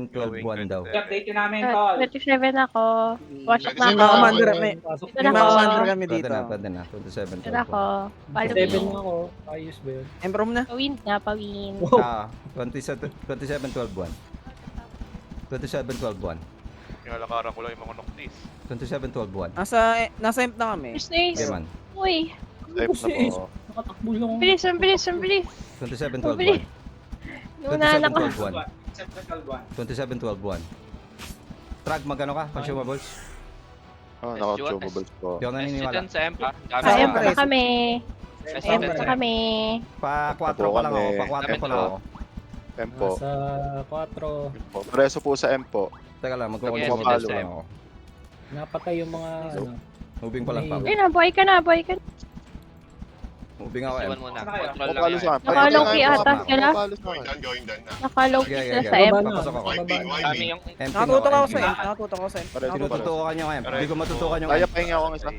12 buwan daw. I-update yun namin, tol. 27 ako. Watch up na May ako. mga commander, may Dito mga na ako. commander kami Pwede dito. na, pwede na. 27, Dito na 12 ako. buwan. Follow 7 me. na ako. Ayos ba yun? Emperor na. Pawin na, pawin. 27, 12 buwan. 27, 12 buwan. Kinalakaran ko lang yung mga noctis. 27, 12 buwan. Nasa emp na kami. First days. Okay man. Uy. Type na po. Nakatakbo lang. Ang bilis, ang bilis, ang bilis. 27, 12 Ang bilis. buwan. Nunahan 27, ako. 12 buwan. 27, 12 buwan. Trag, magkano ka? Consumables? Oh, naka-consumables po. Di ako naniniwala. Student sa EMP, Sa Sa emp Empress. na kami. Sa emp Empress. na kami. Pa 4 pa lang ako. Pa 4 pa lang ako. M po. Nasa 4. Preso po sa M po. Teka lang, Yes, magko-consumables yes, pa lang ako. Napatay yung mga ano. Moving pa lang pa. Ayun na, buhay ka na, buhay ka na. Moving ako. Iwan muna. Control lang Pupalo yan. sa akin. Nakalow key ata sila. Pupalo sa akin. Nakalow Sige, key sige, sila sige. sa emp. Papasok ako. Kami yung Empty Nakatutok ako empty. sa emp. Nakatutok ako sa emp. Pareho Nakatutok. Tinututukan nyo kayo. Hindi ko matutukan yung Kaya pahinga ako ng isa.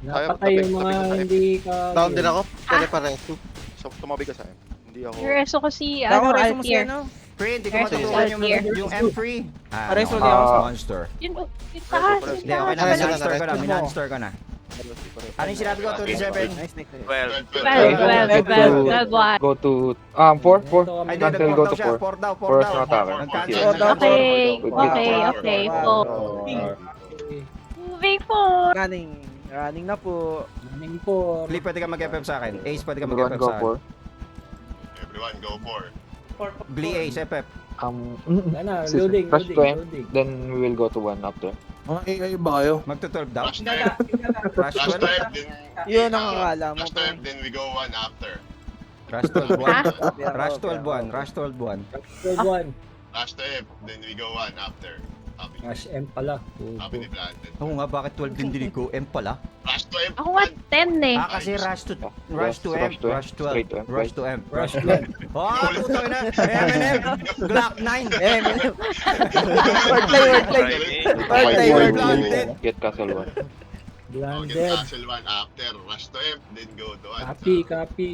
Napatay yung mga hindi ka... Down din ako. Pwede pareho. Tumabi ka sa M. Hindi ako. Yung reso ko si, Ako, ano, reso mo si Altier. ano. Pre, hindi ko Yes, matutukan yes, yung M-free. Pares ulit ako sa Monster. Yun, yung taas, yung Hindi, okay na. taas. Minunster ka na. Minunster ka na. Ano yung sinabi ko? 27? Nice, nice. 12. 12, 12, 12, 1. Go to 4. Ay, Dito hindi. Cancel, Nag-4 go daw to siya. 4. 4 daw. 4 Force daw. na attacker. Nag-cancel. Four daw. Okay, Good. okay, okay. Po. Moving po. Running. Running na po. Running po. Flip, pwede ka mag-FF sa akin. Ace, pwede ka Everyone mag-FF go sa akin. 4. Everyone go for. Glee Ace, FF. Ano, Excuse me. loading, Rush loading, to M. loading. Then we will go to 1 after. Ay, ba kayo? Magto-12 daw? Rush time. Rush 12? Yun ang akala mo. Rush time, then we go one after. Rush 12 buwan. Ha? Rush 12 buwan. Rush 12 buwan. 12-1. Rush time, then we go one after. Copy. Rush M pala. Copy ni Planted. Oo nga, bakit 12 din dinig ko? M pala? Rush to M. Ako nga 10 eh. Ah, kasi rush to M. Rush to M, Rush 12. straight to M, Rush to M. Rush 1. Oh, putang ina. M&M. Glock 9. Wordplay, wordplay. Wordplay, wordplay. Get castle 1. Okay, Blinded. Castle one after. Rush to M, then go to one. Copy, copy.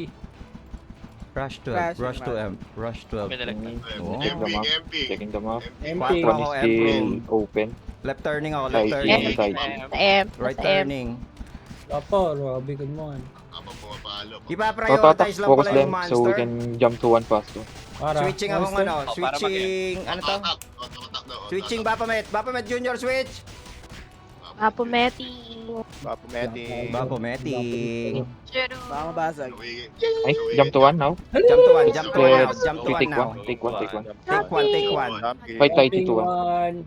Rush 12. Rush to M. Rush 12. Oh. MP, MP. Checking the map. MP. Quattro. One is Ako, still open. Left turning ako. Left Side, turning. side. Sa M. Right Sa M. turning. Apo, Robby, good morning. Habang pumapalo. Ipaprioritize lang Focus pala yung them so we monster. can jump to 1 faster. Para. Switching ako ng ano. Switching. Ano to? Switching Bapamet. Bapamet Junior switch. Apometi. Papumeting. Bapameting. Baka mabasag. Ay, jump to 1 now. Jump to 1. Jump to 1 now. Let's Jump to 1 take now. 1. Take 1, take 1. Take 1. Take 1. Fight tayo to 1.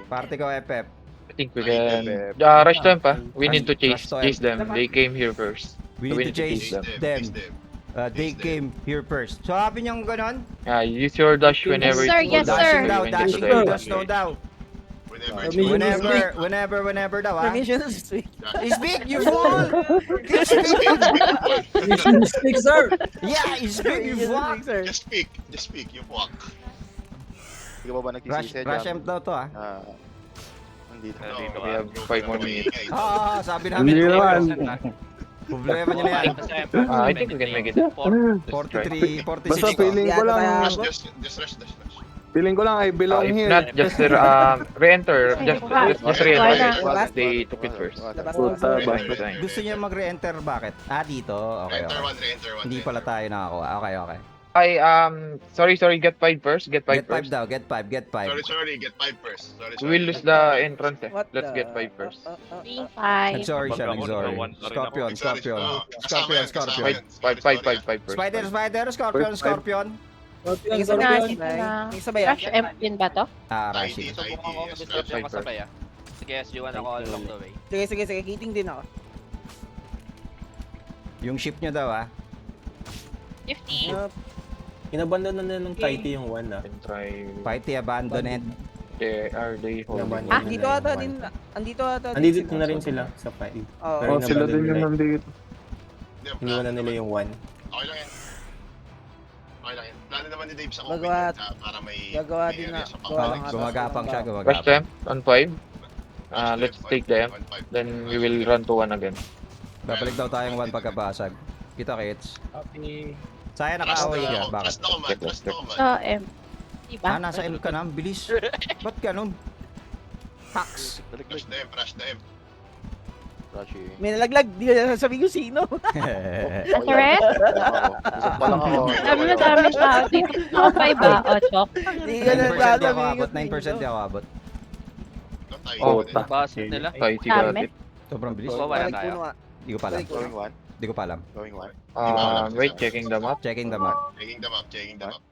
Party ko FF. I think we can... rush to M pa. We need to chase them. They came here first. We need to chase them. They came here first. So sabi niyang ganon? Use your dash whenever Yes, sir. it's Yes, good. sir. Dashing daw, You can get dashing to daw, the dash daw enemy. daw. Whenever daw ha. Permission to speak. Speak, you fool! Mission stick, sir. Yeah, speak, you fool! Just speak, you walk. Hindi ka ba Rush, rush M daw to ha. Nandito. We have 5 more minutes. Oo, sabi namin. Hindi naman. Problema niya na yan. I think we can make it. 43, 46. Basta feeling ko lang, Rush, just rush. feeling ko lang I belong If here. not, just re-enter. Just re-enter. They took it first. Puta, Gusto niya mag-re-enter, bakit? Ah, dito. Okay, Enter okay. one, re-enter one. Hindi pala tayo nakakuha. Okay, okay. Sorry, get 5 first. Get 5 Get 5 first. daw, get 5, get 5. Sorry, get 5 first. Sorry. We will lose the entrance eh. What Let's the- get 5 first. 5. Nag-sorry siya, nag-sorry. Scorpion, Scorpion. Scorpion, Scorpion. 5 first. Spider, Scorpion, Scorpion. Tingin Scorpion, sa Nice. bayan. Na. Tingin sa bayan. Rush M din ba to? Ah, Rashi. Ito po ako description kasabay ah. Sige, SG1 ako along the way. Sige. Kiting din ako. Yung ship nyo daw ah. 50. Inabandon na nila ng Tighty yung 1 na. Can try. Fighty abandoned. Are they holding? Ah, dito ata din. Andito ata din. Andito na rin sila sa fight. Oo. Pero Sila din yung nandito. Iniwan na nila yung 1. Okay lang yan. Plano naman ni Dave sa Gagawa- comment para may gagawa may din area na- sa gawa Oh, lang ata. gumagapang siya, Rush gumagapang. them on 5. Let's take them. Then we will run to 1 again. Babalik daw tayong 1 pagkabasag. Kita kits. Copy. Saya nakaaway ka, bakit? Trust ako man. Get Trust ako man. Sa M. Diba? Nasa M ka na, ang bilis. Ba't ganun? Hacks. Rush na M, rush na M. May nalaglag, di ko sasabihin ko sino. Nasa red? Sabi mo dami tao dito. Ako 5 ba? O, chok. Di ko 9% na di ako sasabihin abot, ko 9% di ako abot. No, tayo. Oh, Basit nila. Tighty Dami. got it. Sobrang bilis. Baba na tayo. Di ko pa alam. Di ko pa alam. Wait, checking the map. Checking the map. Checking the map, checking the map.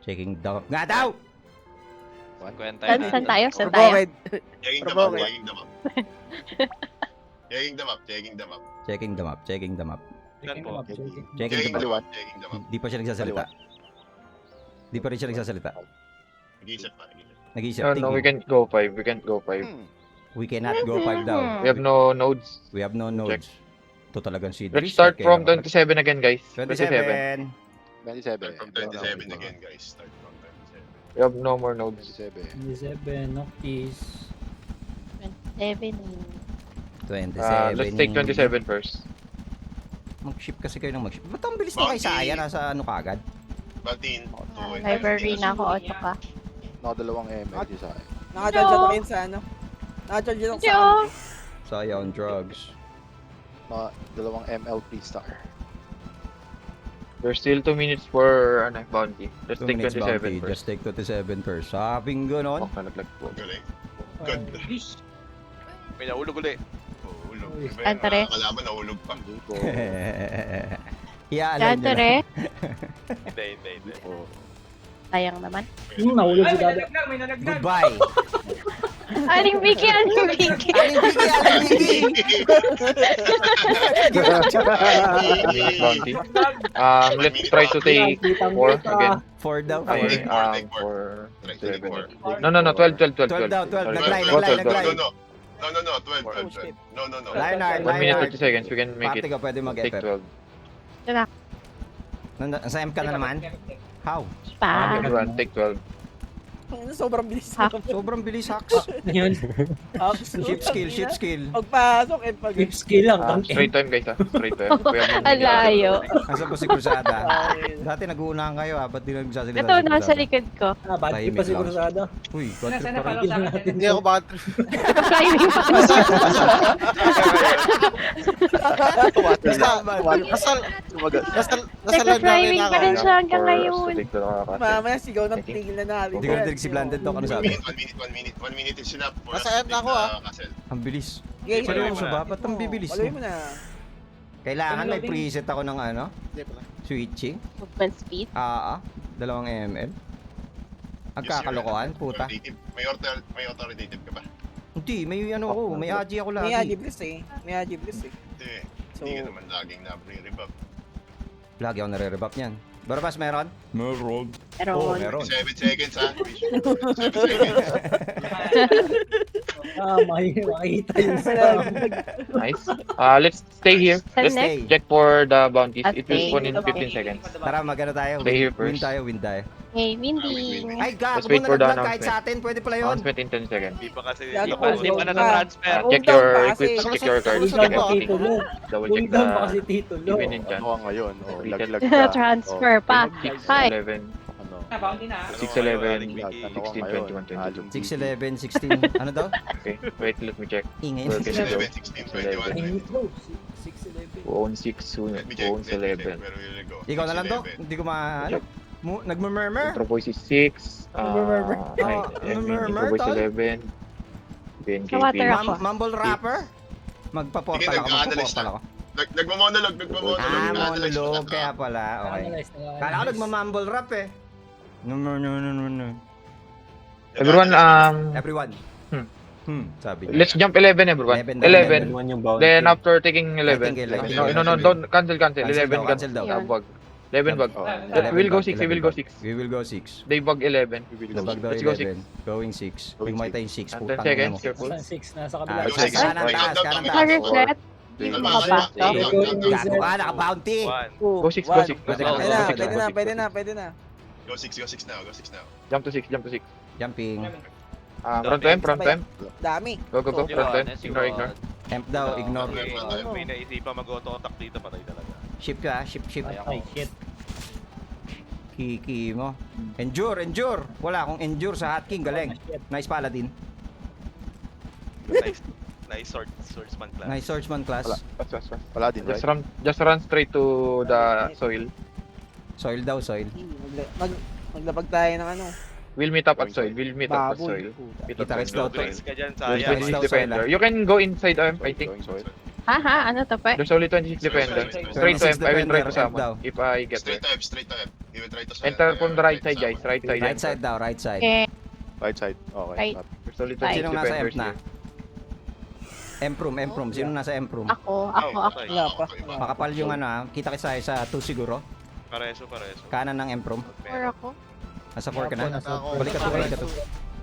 Checking the map. Nga daw! 50 Saan tayo? Saan tayo? Provoked. Checking the map, Provoke. checking the map. Checking the map, checking the map. Checking the map. Checking the map. Ilan po? Checking the Checking the map. map, checking the map. Di pa siya nagsasalita. Di pa rin siya nagsasalita. Nag-iisip pa, nag-iisip. Nag-iisip. No, we Thinking. can't go 5. We can't go 5. We cannot go 5 daw. We have no nodes. We have no nodes. Ito talagang si Let's Dries. start Kaya from naman. 27 again, guys. 27. Start from 27 again, guys. Start from 27. We have no more nodes. 27, Noctis. 27. 27. Let's take 27 first. Mag-ship kasi kayo ng mag-ship. Ba't ang bilis na kay Saya? Nasa ano kagad? Baltin. Library na ako, 8 pa. Naka-charge ako yun sa ano. Naka-charge ako sa Diyo! Saya on drugs. There's still 2 minutes for bounty. Let's 2 take minutes 27 bounty. first. Just take 27 first. Sabing ganon. Oh, nalaglag po. Galing. Good. May nahulog ulit. Hulog. Antare. Kalaban nahulog pa. Iaalam nyo na. Santore. Hindi. Sayang naman. Nahulog si Dada. Goodbye. Aling Vicky, Aling Vicky. Aling Vicky, Aling Vicky. Minute bounty. Let's try to take 4 again. 4 daw. Okay, Take for Try to take 4. 7. No, 12. 12 daw, 12. Naglay, Go, naglay, 12, naglay. No, 12. No. Lionheart, 1 minute Lionheart. 30 seconds. We can make Pati it. ka pwede Take mag-FF. 12. Sa M ka na naman? How? Pa. Everyone, take 12. Sobrang bilis Ha? na. Sobrang bilis, Hacks. Yun. Ship skill. Pagpasok and pag... Flip skill lang. Straight time, guys. Straight time. We have no minute. Alayo. Nasa po si Cruzada. Dati nag-uunahan kayo ba't di nagsasalita Ito, si nasa Cruzada? likod ko. Bad trip pa siguro sa Ada. Uy, bad trip pa rin. Tignan natin. Hindi ako bad. Climbing pa. Nagka-climbing pa rin siya hanggang ngayon. Take the Mamaya sigaw ng tigil na natin. Hindi ko nadinig si Blanded Dog. Ano sabi? 1 minute is enough for us Nasa to M na take ako, the castle. Ang bilis. Okay, Seryoso ba? Ba't ang bibilis Paloy niya? mo na. Kailangan may preset ako ng ano? Hindi pala. Switching? Movement speed. 2 ml? Ang kakalokohan, puta. May authoritative ka ba? Hindi, may ano ako, may AG ako May lagi. Agiblis eh. May Agiblis eh. Hindi. So- Hindi ka naman laging na-re-rebuff. Lagi ako nare-rebap niyan. Barabas, meron? Meron. Pero, Meron. 7 seconds ha. 7 seconds. Makikita yun sa... Nice. Let's stay here. Saan Let's next? check for the bounties. It will Okay. spawn in Okay. 15 seconds. Tara, magano tayo. Stay here Win first. tayo, win tayo. hey, Windy. Ay, gago Let's wait mo for the nalaglag kahit announcement. sa atin. Pwede pala yun. Announcement in 10 seconds. Hindi pa kasi. Gago, Hindi pa na hold na-transfer. Hold Check down your pa equips, kasi. check your cards. Hold Check down pa everything. Tito Lo. Double Hold check down pa kasi the Tito Lo. even in chance. Transfer pa. 6, Hi. 11, 6, 11, 16, 21, 22. 6, 11, 16. Ano daw? Okay, wait, let me check. Ingay. Where can we go? 7, 16, 21, 22. Who owns 6, who Let me check. owns 11. Where will you go? Ikaw na lang to? 11. Hindi ko ano? Nagmumurmur? Intro voice is 6. Nagmumurmur Intro voice tol? 11. Sa water BNKP. ako. Mumble rapper? Magpa-portal Sige, ako, nag-a-analyze magpa-portal na. ako. Nagmamonolog. Monolog, kaya pala. Okay. Kala ko nagmamumble rap eh. No. Everyone, Everyone. Sabi niya. let's jump 11 everyone. 11, 11. 11 yung bounty. Then after taking 11. I think 11. No, don't cancel. Cancel 11 daw, cancel daw. bug. 11 bug. 11 We'll go bug, 6, we will 11 go bug. 6. We will go 6. They bug 11. Bug daw Let's go 11. Going 6. Huwag mo tayong 6. 10 Putang ina seconds, mo. careful. Nasa 6, nasa kabila. Ah, Go taas, six. kanan, taas, kanan, taas. Naka-reset. Hindi mo makapasok. Gago ka, naka-bounty. Go 6, go 6. Pwede Go ka, six, pwede go ka. six, Pwede go na, six. pwede na. Go 6 now. Jump to 6, jump to 6. Jumping. Front to M, front to M. Dami. Go, front to M. Ignore. Temp daw, ignore. May naisipan mag-auto-attack dito, patay talaga. Ship ka, ship. Ay, shit. Kiki mo. Endure, endure. Wala akong endure sa Hot King. Galing. Nice Paladin. Nice swordsman class. Nice Swordsman class. Wala din, right? Just run straight to the soil. Soil daw, soil. Maglabag tayo ng ano. We'll meet up at soil. We'll meet up at Baboy. soil. Meet up Kita at kits soil. daw to. Grace ka dyan, There's sayang. 26 Daw, defender. You can go inside I think. Going soil. Ha? Ano to pa? There's only 26 defender. Straight to 26 I will try to defender, summon daw. if I get there. Straight to F. He will try to Enter from the right side, guys. Right side. Right enter. side daw, right side. Okay. Right side. Okay. Right. There's only Right. 26 Sinong nasa defenders M na? here. M-Prom. Sino nasa M-Prom? Ako. Wala pa. Makapal yung ano ah. Kita kita sa 2 siguro. Pareso. Kanan ng M-Prom. Or ako. Nasa 4 ka na. Ako. Balik ka to.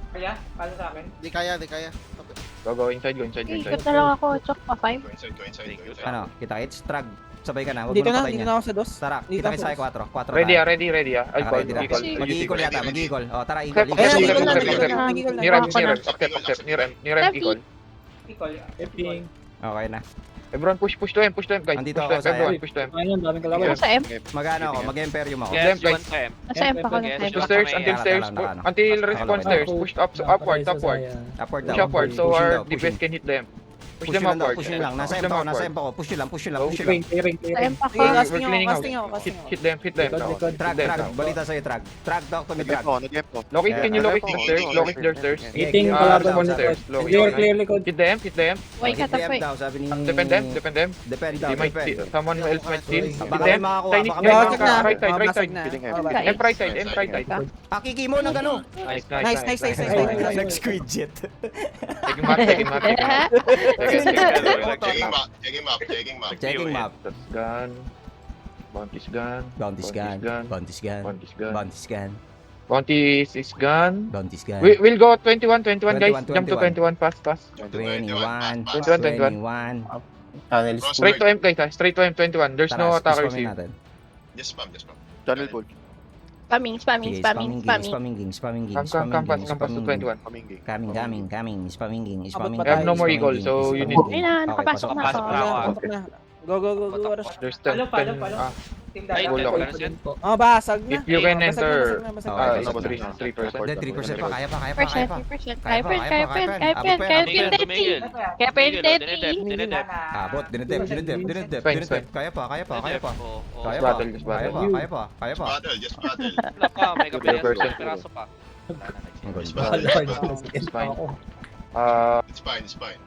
Kaya? Paano sa akin? Di kaya. Go inside. Ikot na lang ako. Chok pa 5. Go inside. Ano, kita kits, trag. Sabay ka na, huwag Dito mo na, patayin dito yan. na ako sa dos. Tara, Dito kita kits ako. sa 4. 4 Ready tayo. ready. I'll call. Ready na. Eagle. Mag-eagle yata, mag-eagle. O, tara, Step, eagle. step, Eagle. step, Eagle. step, step. Eagle. Near M, Ako na. accept. Near M, eagle. Epping. Okay na. Everyone push to M, guys. Andito Push ako to sa M, everyone push to M. Ayun, daming kalaban. Ako sa M. Mag-ano ako, mag-imperium ako. Them, Yes, guys. you want M. Nasa M pa ako. Yes, Push to Baka stairs may- until Naka- stairs, naka- naka- until naka- respawn naka- stairs. Push upward. Upward daw. Push upward so Pushing our daw, DPS pushing. can hit them. Push Push them nyo lang daw, upward. push nyo lang. Nasa Push M them pa ako, nasa upward. M pa ako. Push nyo lang. Clearing. Sa M pa ako. Sige, We're casting cleaning ako, out. casting ako. Hit them now. Trag. Balita sa'yo, trag. Trag daw to ni trag. Nag-F ko. Loki, can you Yeah, locate the stairs? Locate their stairs. Eating Yeah, kalaban respawn mo. stairs. Locate. Clear likod. Hit them. Why ka DM tapoy? daw, sabi ni... Depend them. Depend daw, They might depend. someone else might steal. Hit Baka them. may makakuha, Chinese baka guys, may Basag na. right side. Basag na. Feeling Oh, heavy. M right side. Ah, kiki mo ng gano. Nice. Nag-squid jet. Taking map. Checking map. That's gun. Bounty's gun. Bounty's gun. Bounty's gun. Bounty's Bounty's gun. gun. Bounty's gun. We'll go 21 guys. 21. Jump to 21 fast. 21. 21. Tunnels. Straight to M guys. Straight to M 21. There's no attacker spamin receive. natin. Just spam. Channel pull. Spamming. Sige, spamming ging. Come to 21. Paminggi. Coming. Spamming ging. I have no more eagle, so you need- Ayun na, nakapasok na ako. Pasok na ako. Pasok na. Go. Rush. There's 10. Ay, Wala ko. Oh, basag na. If you can Basag enter, na, basag na, Okay, basag na. 3%. Hindi, 3% pa. Kaya pa. 3%. Kaya pa. Kaya pa. Tumigil. Kaya pa yung Dinedep. Abot, dinedep. Fine. Kaya pa. Oo. Kaya battle, just pa. Kaya pa. Just battle. Wala pa, may kapilas. 0%. Piraso pa. Ang Just ganda. battle. It's fine. It's fine.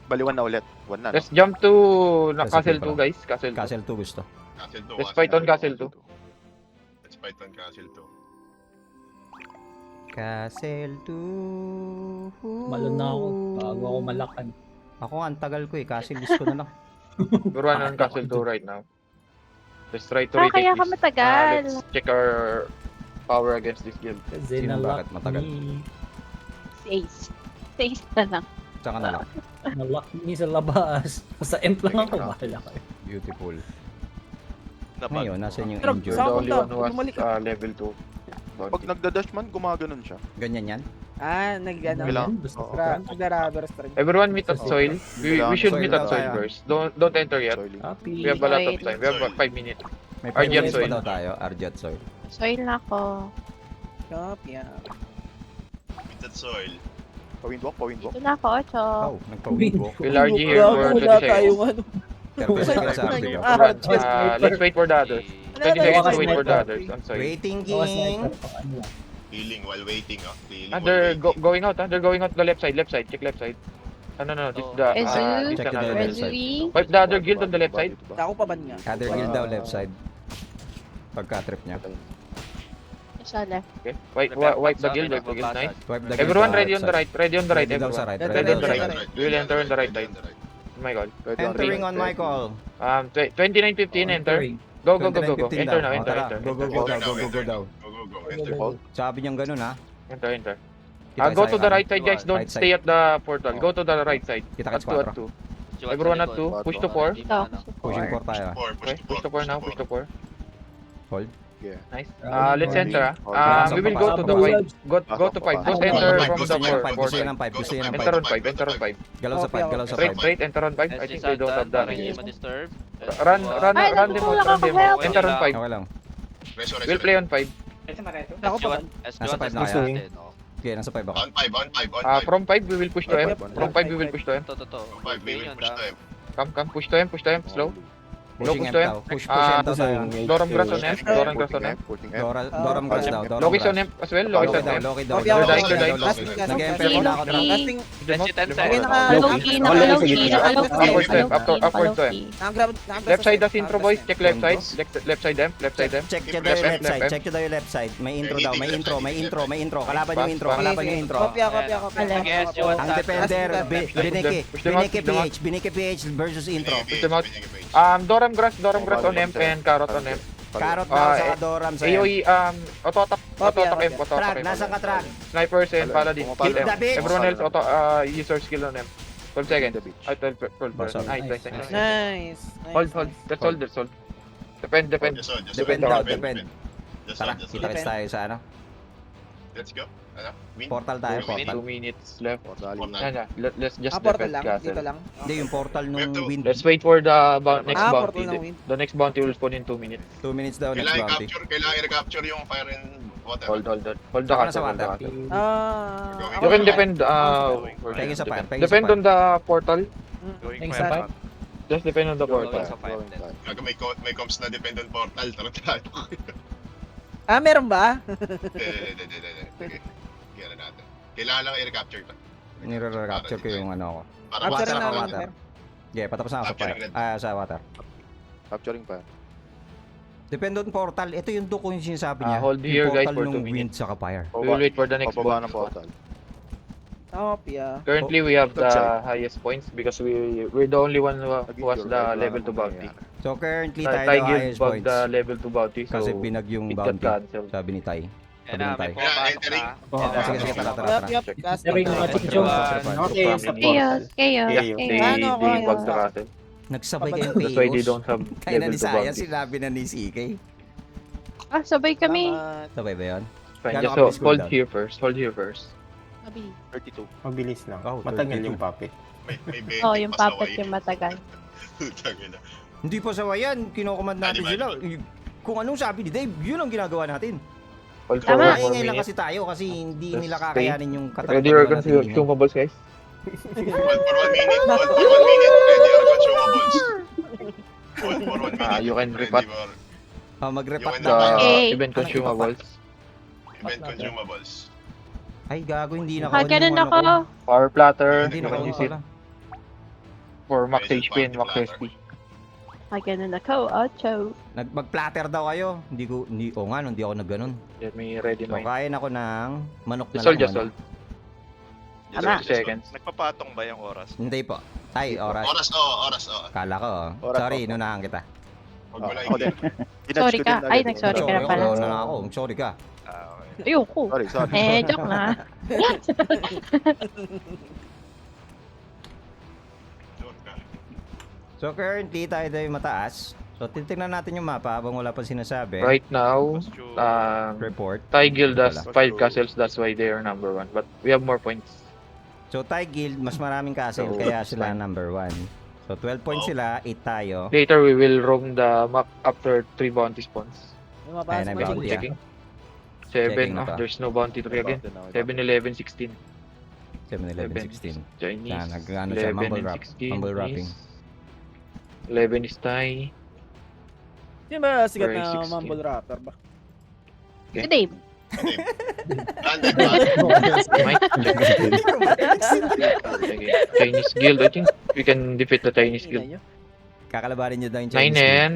Baliwan na ulit. One na. Let's jump to Castle Castle 2 guys. Castle 2. Castle 2 gusto. Castle 2. Let's fight on Castle 2. Let's fight on Castle 2. Castle 2. Malun na ako. Bago ako malakan. Ako ang tagal ko eh. Castle gusto na lang. We're running on Castle 2 right now. Let's try to Ah, kaya retake ka this. matagal. Let's check our power against this guild. Kasi Sino nalock bakit matagal? me. Ace na lang. Saan ka na lang? Nalock me sa labas. Sa M lang ako. Bahala kayo. Beautiful. Napag. Ngayon, nasan yung Pero You're injured? saan the only punta? one who has Bumalik ka. level 2. Pag nagda-dash man, gumaganon siya. Ganyan yan? Nag-ano. Kailangan. Basta Oo. Nag-rubber strike. Everyone meet at soil. We should Soil meet at daw soil tayo. first. Don't enter yet. Soiling. Happy. We have a lot of Soil. time. We have 5 minutes. May Arjat 5 minutes pa soil. daw tayo. Arjat soil. Soil na ako. Copy. With that soil. Pawindwalk. Dito na ako, Chok. Oh, nagpa-windwalk. Will RG here for 20 Wala seconds. tayong ano. 30 seconds sa Arjat. Let's wait for the others. 20 seconds to wait for the others. I'm sorry. Waiting Bawas king. sniper pa, ano lang. Healing while waiting. Healing while They're waiting. going out. They're going out the left side. Check left side. No. This Oh. the Ezu? this Check another. the left side. Rezui. Wipe the other guild on the left side. Ako pa ba niya? Other guild daw left side. Pagka-trip niya. Sa left. Okay. Wipe the guild. Nice. Wipe the guild Everyone sa ready on the right. Ready on the right. Ready daw sa Everyone. right. Ready Ready on the daw right. sa right. We will enter on the right side. Oh my god. Entering on my call. 29:15 enter. Go. 29:15 Enter daw. now. Oh, Enter. tara. Go daw. Go daw. Enter. Sabi niyang ganun ha. Enter. Kita Go sa to the kanan. right side guys. Don't Right side. stay at the portal. Go to the right side. Kita At kits 2 at 2. Everyone at 2. Push to 4. Dito ako. Pushing 4 tayo. Okay. Push to 4 now. Push to 4. Hold. Yeah. Nice. Let's enter. Pasok, We will go to the pasok. 5. Go to 5. Don't enter from Gusto the niya ng 5. 4. Gusto niya ng 5. Gusto niya ng Enter 5. on 5. Enter on 5. Galaw sa 5. Galaw sa 5. Straight. Enter on 5. I think they don't have that. Hindi ma-disturb. Run Ay, them out. nagtulak ako, help. Enter on 5. Okay lang. Reso, reso. We'll play on 5. Ako pa. Nasa five na Nasa kaya? natin, oh. Okay, nasa 5 ako. On 5, on 5, on 5. From 5 we will push to M. From 5 we will push to M. To. On 5, we will push to him. Come, push to M, slow. Pushing push M to M. daw. Push M daw tayo. Doram grass on M, Doram grass on M. Doram grass daw. Doram Loki on grass. M as well, Loki Loki on daw, M. Loki daw. Copy ako. Third eye, third eye. Nag-MP muna ako na. Casting. Let's 10 Okay, seconds. Naka-low-key, naka-low-key, naka-low-key. Upward to M, upward to M. Nakagrab. Left side das intro boys, check left side. Left side them, left side them. Check nyo daw yung left side. Check nyo daw yung left side. May intro daw. May intro. Kalaban yung intro. Kalaban yung intro. Copy ako. Yes, you want Ang that. defender, Bineke. Push them out, Bineke PH versus intro. Push them out. Doram grass on M and carrot on M. Carrot daw sa Doram sa AOE, auto-attack M, Track, nasa ka track. Snipers and paladin, kill them. the bitch. Everyone else, user skill on them. 12 seconds. 12. Nice. Nice. Hold. That's all. Depend. Depend. Tara, kita-kits tayo sa ano. Let's go. Ano? Win? Portal tayo, 2 portal. minutes left. Portal. Let's just Portal defend lang. castle. Dito lang. Hindi, yung portal nung wind. Let's wait for the next Portal bounty. ng win. The next bounty will spawn in 2 minutes. 2 minutes daw next Kailangan bounty. i-recapture yung fire and water. Hold the Saka na sa castle. water. You can defend. Peggy sa fire. Depend on the portal. Thanks sa five. Just depend on the portal. Sa 5 then. Gago, may comps na dependent portal. Tarantado. Meron ba? Hindi. Sige. Kaya natin. Kailangan lang i-recapture ito. Nire-recapture ko yung ano ko. Para Capture water na ako. namin. Okay, patapos na ako sa fire. Sa water. Capturing pa. Depende on portal. Ito yung duko yung sinasabi niya. Hold here, Yung guys, portal for 2 nung wind minutes. sa fire. We will wait for the next Pababa ng bounty. portal. Copy Currently, we have the highest points because we're the only one who has the level 2 bounty. So currently tayo Ty daw Guild highest bug points. the level 2 bounty, so Kasi binag yung it got bounty. cancelled. Sabi ni Tay. Yan na, may Tayo. pumapasok na. Sige, tara. Yup. Casting. Sabi ko nga, Chong. Okay, sa Chaos. They Ano ako, bug the castle. Nagsabay kayong That's why they POs. don't have Kaya na level ni 2 Saya, bounty. sinabi na ni CK. Sabay kami. Sabay ba yun? Fine, Gano'n just kabilis hold cooldown? here first. Hold here first. 32. Mabilis lang. Oh, Matagal 32. yung puppet. May Oh, yung puppet yung matagal. Tangina. Hindi pa sawayan, kinokomand natin Animal. sila. Kung anong sabi ni Dave, yun ang ginagawa natin. Hold Tama. for 4 Maingay lang minutes. kasi tayo kasi hindi Just nila stay. kakayanin yung Ready or consumables, guys? Hold for 1 minute. Hold for 1 minute. Ready or consumables. Hold for 1 minute. You can ready repat. for Mag-repat Yung daw. Okay. Event consumables. event consumables. Ay, gago, hindi na Ganun ako. Power platter. Hindi You na can use it pala. for max Medyo HP and max party SP. Ganun ako. Ocho. Mag-platter daw kayo. Hindi ako nagganon. Let me ready So, mine. kain ako ng manok na Just hold, lang. just hold. Tama. 30 seconds. Nagpapatong ba yung oras? Hindi po. Ay, oras. Oras, oras. Kala ko. Oras, Sorry, opo. inunahan kita. Huwag mo lang Ako din. Sorry ka. Ay, nag-sorry ka na Sorry pala. ako, na ako. Sorry ka. Okay. Ayoko. Sorry. Joke na. So, currently, tayo daw yung mataas. So, titignan natin yung mapa habang wala pa sinasabi. Right now, Report. Thai Guild has Wala. 5 castles, that's why they are number 1. But we have more points. So, Thai Guild, mas maraming castle, So, kaya it's sila fine. number 1. So, 12 points sila, 8 tayo. Later, we will roam the map after 3 bounty spawns. Ayun na, Checking, bounty, checking. Checking 7, na to. there's no bounty 3 again. 7, 11, 16. 7, 11, 16. Chinese. Yan, nag-ano siya, 11 mumble and wrap. 16 Mumble wrapping. is- 11 is Thai. Di ba sigat Very na 16. mumble rapper ba? Si Dave. Mike, Chinese guild. I think we can defeat the Chinese guild. Tingnan nyo. Kakalabarin nyo daw yung 9 Chinese guild. and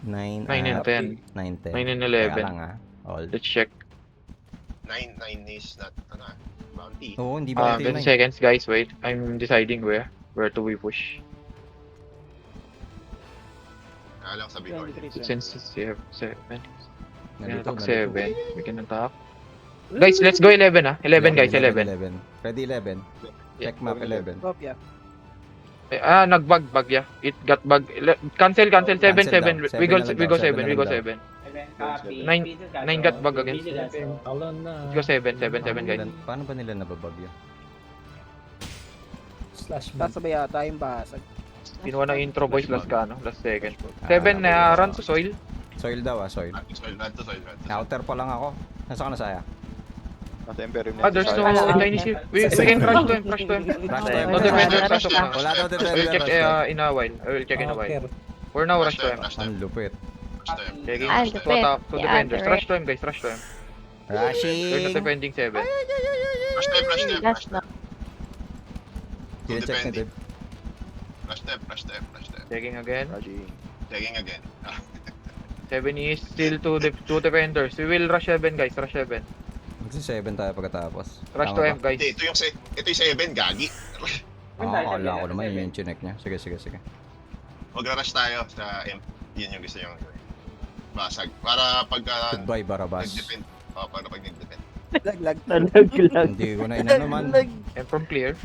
9 9 and 10. 9, 10. 9 and Kaya 11. lang all. Let's check. 9 is not, bounty. Oo, hindi ba 10 seconds, guys. Wait, I'm deciding where to we push. Alam sabi ko. 23. Since we have 7, we can Nandito, attack nandito. 7. We can attack. Guys, let's go 11 ah. 11 guys, 11. 11. Ready 11. Check map 11. Kopya. Nag-bug, yeah. It got bug. Cancel, 7, Cancel 7. daw. We go Seven na lang 7, daw, seven we na go lang 7. 9 got bug again. Talon na. We go 7 guys. Paano ba nila nababag yun? Slash ban. Sasabay yata yung basag. Kinuha ng intro boys last second. 7 na run to soil. Soil daw soil. Rat to soil, rat to soil, rat to soil. Outer pa lang ako. Nasaan ka na saya? Nasa Imperium Ah, there's no Wala. Chinese here. We can crush to him, crush to him. Rush to him. No defenders as of now. Wala daw I will defender. check rush to him. in a while. I will check in a while. Outer. For now, rush to him. Rush to him, Ang lupit. rush to him. Checking. Ah, To lupit. attack to Yeah, defenders. correct. Rush to him, guys. Rush to him. They're not Rushing. defending 7. Rush to him, rush to him, rush Last to na. him. Kine-check ni Dib. Rush to him, rush to him, rush to him. Checking again. Rushing. Tagging again. 7 is still two defenders. We will rush 7, guys. Rush 7. Magsi-7 tayo pagkatapos. Rush Tama to ba? M, guys. Hindi, ito yung 7, gagi. Akala ko naman yun yung chinek niya. Sige. Mag-rush tayo sa M. Yun yung gusto yung basag. Para pagka Goodbye, Barabas. nag-defend. Para pag nag-defend. Laglag. Hindi ko na inano man. M from clear.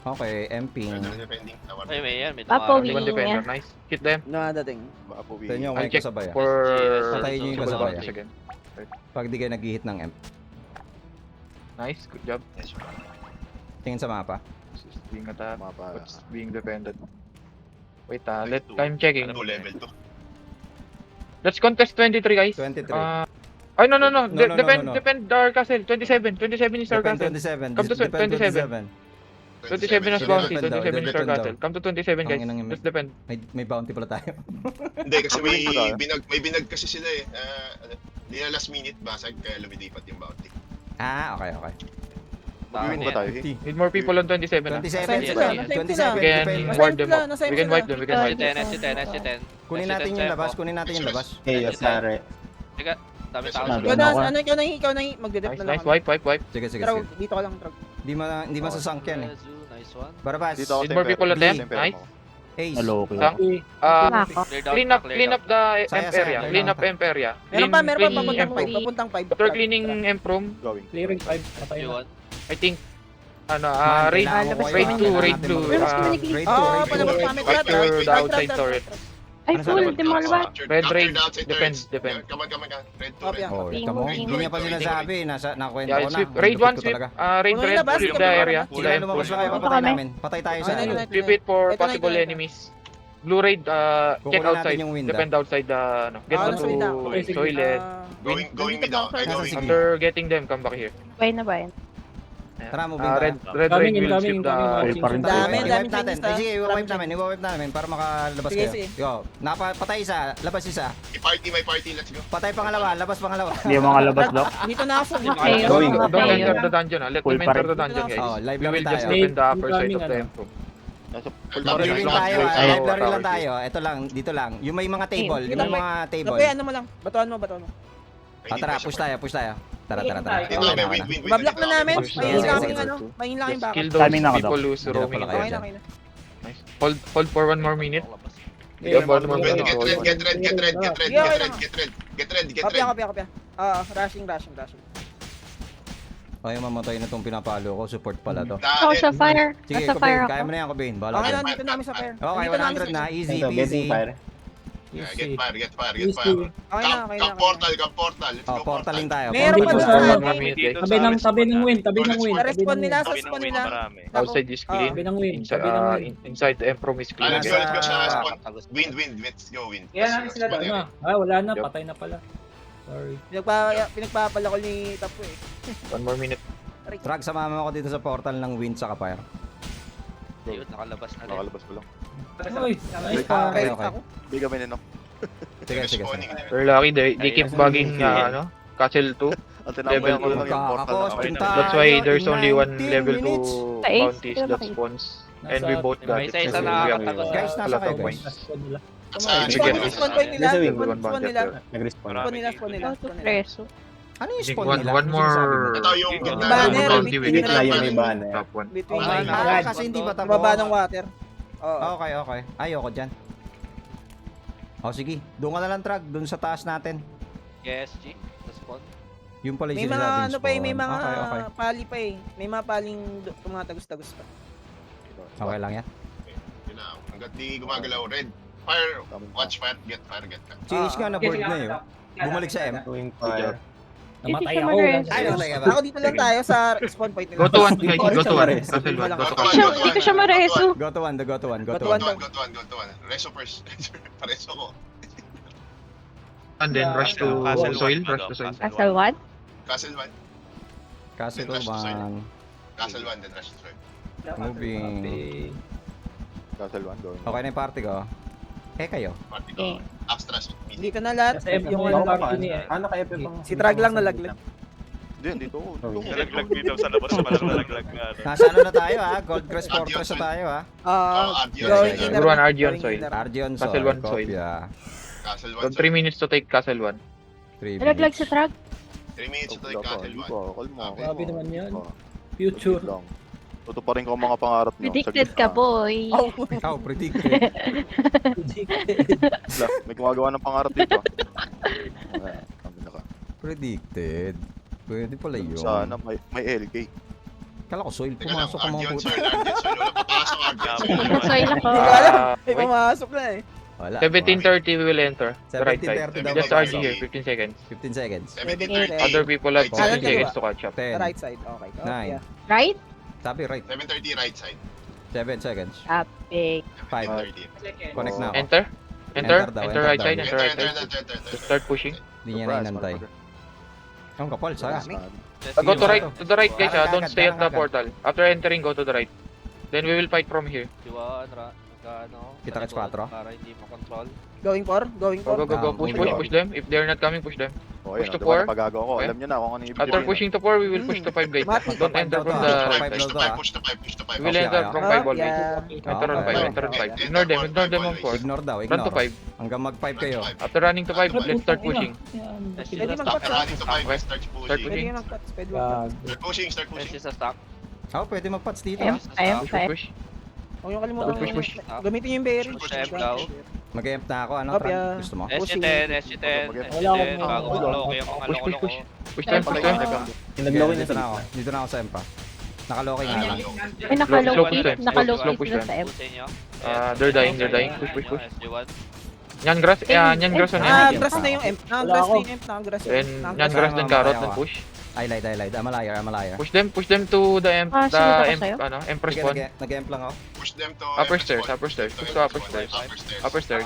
Okay, MP. Defending. Tawar. Ay, may yan. May Papo, Only one Wing. defender. Nice. Hit them. Nakadating. Baka po Ito nyo, I'll may check kasabay. for... Patayin nyo yung double kasabay. bounce again. Pag di kayo nag-hit ng MP. Nice. Good job. Yes, sir. Tingin sa mapa. This is being attacked. Mapa. What's being defended. Wait, let time checking. Ano, level 2. Let's contest 23, guys. 23. Ay, no. No. Defend our castle. 27 is our Depend castle. 27. Come to Depend 27. 27 as bounty. Defend daw, 27 is our defend daw. castle. Come to 27, guys. Ang inang- Let's defend. May bounty pala tayo. Hindi, kasi may Tayo. binag kasi sila eh. Hindi na last minute basag, kaya lumidipat yung bounty. Okay. Mag-win ba tayo? Need more people on 27. 27. Yes, 27. We can Defend. ward them up. Nasa We can wipe them. We can Si wipe them. 10, si 10, si 10. Kunin natin yung labas. Hey, Asare. Dami tao. Ikaw na, ikaw na, magdedep Nice, na lang. nice. Wipe. Sige. Trog, dito ka lang, Trog. Hindi masasunk yan eh. Nice one. Barabas. Dito ako Need sa more people Imperium. at Sa them. Imperium Nice. ako. Ace. Sang. Ako. Clean up the Saya, M area. saya. Clean up M area. Meron pa, Clean papuntang M 5. room. After cleaning M room, Going. Clearing 5. Patay na. Yun. I think Man, raid kailangan ko raid kayo. 2, Kailangan raid natin 2. mag- Raid 2. Palabas kami. Capture the outside turret. Ay, Ano full. sabi? Di mo kalabas. Red Capture raid. the outside Defend, turrets. defend. Come on. Red 2, Copy, red. Oh, Wing, ito mo. wing. Hindi niya pa sinasabi. Nakwento Yeah, ko na. sweep. Ang Raid lupit 1, ko sweep. talaga. Raid Kunin red, na ba? sweep Sige, the area. Sige, lumabas lang kayo. Dito Papatay kami. namin. Patay tayo sa Ayun, ano. ayun. Sweep it for Ito na, possible ito na. enemies. Blue raid, check Kukunin natin outside. yung wind, Defend outside the, get Ah, on nasa window. to Okay, sige. toilet. Going mid ako. Nasa Going sige. mid. After getting them, come back here. Bay na ba yan? Tara, moving tayo. Red raid Coming, will incoming, sweep the... incoming. Full pa rin Dami, tayo. dami. I-wipe natin. Chinese, Sige, ah. i-wipe namin para makalabas Sige, kayo. sige. Yo, patay isa, labas isa. May party, let's go. Patay pangalawa, labas pangalawa. Hindi yung mga labas, Doc. Dito na ako. Okay, Going. okay. Don't enter the dungeon, Let Full them pa enter rin. the dungeon, guys. Oh, live We lang will tayo. just defend the upper side of Incoming, the ano? M-room. Nasa full Live Live lang tayo, tayo. live barrel lang tayo. Ito lang, dito lang. Yung may mga table, yung may mga table. Tabi, ano mo lang. Batuan mo. Tara, push tayo. Tara. Dito Okay kami, na. win. Bablock na namin. Push Mayin na. lang Sige, yung sige. mayin lang yung Just backup. kill those Timing na ako, people Doc. who's Hindi na roaming pala around. kayo. Okay na. Nice. Hold for 1 more minute. Yeah, One more Get minute. Hold on. red. Kopya. Rushing. Ay, mamatay na tong pinapalo ko. Support pala to. Oh, sa fire. Sige, Nasa fire Cobain. Kaya ako. mo na yan, Cobain. Bahala Okay ka. lang, dito namin sa fire. Okay, Dito namin 100 na. Easy, Ito, easy. getting fire. Easy. Get fire. Easy. Okay na. Come portal. Let's Oh, go portaling tayo. Meron pa Dito sa sa- One more minute, guys. Tabi ng win. Sa respawn nila, sa respawn nila. Marami. Outside is clean. Tabi ng win. Inside, Tabi ng win. inside the M-room is clean Let's again. go sa spawn. Wind. Let's go, wind. Wala na. Wala na. Patay na pala. Sorry. Pinagpapalakol ni Tapo eh. 1 more minute. Drag, sumama ako dito sa portal ng wind sa fire. Yun, nakalabas na rin. Nakalabas ko lang. Uy, nice pa. Okay. Hindi kami ninok. Sige. We're lucky, they keep bugging, Castle 2. Ang tinabayan ko lang yung portal na kami. That's why there's only one 19 level 2 minutes. Sa ace, bounties sila that makita. spawns. And we both got May it. isa-isa So na we have nakakatagos. Guys, a nasa lot kayo, of guys. points. Dito Sige. yung spawn point nila. Nasa wing, Spawn nila. Nag-respawn. Spawn nila. Go to preso. Ano yung I think spawn nila? one Ano sinasabi mo? more Ito yung gitna. Banner, bounty we bigyan get. na yung may banner. Top 1. Between Okay. Kasi hindi pa tapos. baba ng water. Oo. Okay. Ayoko dyan. O sige, doon ka na lang, Trag. Doon sa taas natin. Yes, G. Sa spawn. Yung pala May yung mga sinasabing ano pa eh, may spawn. mga Okay. pali pa eh. May mga paling mga tagos-tagos pa. Okay lang yan. Yun na. Hanggat di gumagalaw. Red. Fire. Watch fire. Get fire. Si Ish nga na-board na yun. Bumalik sa M. Going fire. Namatay Hindi siya ako. mag-rest. Ay, namatay ka ba? Ako dito lang tayo sa spawn point nila. Go to 1, guys. Go to 1. Go Castle 1. Go to Hindi ko siya mareso. Go to one. Go to Go one. to one. Reso first. Pareso ko. And then rush to Castle soil, one, rush to soil. Castle 1? Castle 1. Castle Rush to soil. 1. Castle 1, then rush to soil. Moving. Castle 1 going. Okay na yung party ko. Kayo. Party Okay. ko. Abstract. Hindi ka na lahat. Kasi Yung yung ano, party niya. Ano kaya pa bang... si Trag lang nalaglag. Hindi, dito ako. Nalaglag dito sa labas, walang nalaglag nga. Nasa ano na tayo ha? Gold Crest Fortress na tayo ha? Ardion. Going Sige. in Number 1, Ardion Going soil. inner. Ardion Castle Soil. 1 soil. Kopya. Castle 1. So 3 minutes to take Castle 1. 3 Nalaglag sa truck? 3 minutes to Wala pa, Castle hindi 1. pa. Kalma. Grabe naman yan. Ah, Future. lang. Tutuparin ko ang mga pangarap nyo. Predicted ka, boy. Oh, predicted. May gumagawa ng pangarap dito. Predicted. Pwede pala yun. Sana may LK. Kala ko soil, Teka lang, pumasok ang mga Ardion puto. Soil, Ardion Soil. Wala papasok Ardion Soil. Nakasoil ako. Hindi ko alam. May Wait, pumasok na eh. Wala. 17:30 we will enter. The right side. 17:30 daw. Just RG here, 15 seconds. 15 seconds. 17:30. Other people have Right 15 side. seconds to catch up. 10. Right side. Okay. Nine. Yeah. Right? Sabi right. 7:30 right side. 7 seconds. Topic. 5. 7:30. Connect na ako. Enter. Enter Enter. daw, Enter enter right daw. side. Enter right side. Just start pushing. Hindi niya na inantay. Ang kapal, saya. Go to right. To the right guys. Parang Don't agad, stay at the parang agad. portal. After entering, go to the right. Then we will fight from here. Kita ka 4. Para hindi makontrol. Going for. Going Go, for. go, go, go. Push, push, push them. If they're not coming, push them. Okay, Push to diba, four. napagagawa ko. Okay. Alam nyo na kung ano ibig After sabihin. pushing to 4, we will push to 5 guys. Mati. Don't enter from the Five right Push side. to daw, 5, push to 5, push to 5. We will Okay, enter kaya. from 5 always. Yeah. Enter on 5, enter on 5. Ignore them, ignore them on 4. Ignore daw, Run to ignore. 5. Hanggang mag-5 kayo. After running to 5, let's start pushing. Pwede mag-cut. Running to 5, Okay. start Start pushing. Pwede pushing. mag-cut. Pwede mag-cut. Start pushing, start This pushing. is a stock. Oh, pwede mag-pats dito. Ayun, ah. ayun, Push, ayun. push. Huwag yung kalimutan. Push, push. Gamitin yung berry. Push, push, daw. Mag-emp na ako. Ano, Kopya. Tran? Gusto mo? SG10, SG10, Wala akong- SG10, bago mag-loki yung mga Push, push, loko-loko. push. Push them, push them. Pinaglawin Dito na na ako. Dito na ako sa empa. Nakalokay nga lang. Ay, Slow push them. nakalocate. Slow Nakalocate push sila them. sa M. Pusin nyo. They're dying, they're dying. Push, push, push. SG1. Nyan grass, nyan grass on Ah, M. grass na yung M. Nakagrass na yung M. Nakagrass yung And M. nyan Nakagrass. grass then carrot then push. Highlight. I'm a liar. Push them to the M, Ah, the sunod ako M, sa'yo. Empress Sige, one. nag-emp lang ako. Push them to Upper Empress stairs, one. upper stairs. Push to upper stairs. Upper stairs.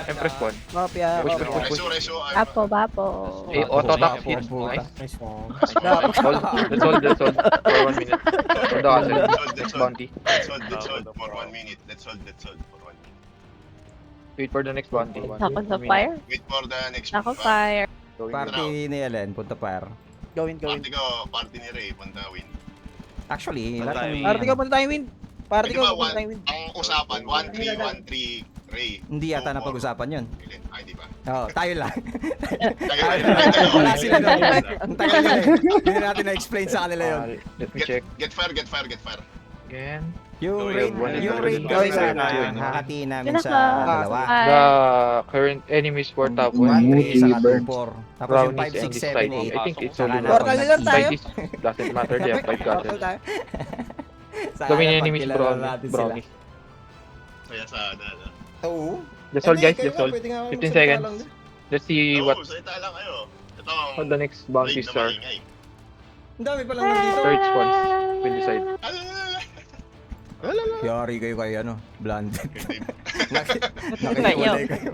Empress one. Kopya. Push, kopya. push, push. Reso. Bapo, bapo. Eh, auto attack hit. Nice. Nice one. That's all. For 1 minute. On the castle. Next bounty. Let's hold for 1 minute. Let's hold for 1 minute. Wait for the next bounty. Ako sa fire. Wait for the next Ako one. fire. Party ni Ellen, punta par. Gawin. Party ko, party ni Ray, punta win. Actually, Punta lahat ng- tayo. Party ko, punta tayong win. Party Pwede ko, ba, punta tayong win. ang usapan, 1-3, Ray. hindi yata napag-usapan yun. Hindi ba? Oo, tayo lang. Tayo. Wala sila doon. Ang tagal nila eh. Hindi natin na-explain sa kanila yun. Let me check Get fire. again. Yung Gawin. raid Gawin kasi sana. sana, hahatiin namin sa Pinaka- dalawa. The current enemies for top 1, 1 3, saka 2, 4. Tapos yung 5, brownies and 6, this 7, side. 8. I think it's Saka only na Portal ako na lang nag-team. tayo. Like this, doesn't matter. They have 5 Portal castles. tayo. Saka Gawin na yung enemies pagkilala natin sila. brownies. Kaya sana. Oo. That's all guys, Hindi, that's kayo all. nga, pwede nga 15 magsalita seconds. lang. Let's see what Salita lang kayo. Ito what ang the next bounties raid na are. maingay. Ang dami palang nandito. Third spawns will decide. Yari kayo kay ano, blinded. Hindi. Nakikulay kayo.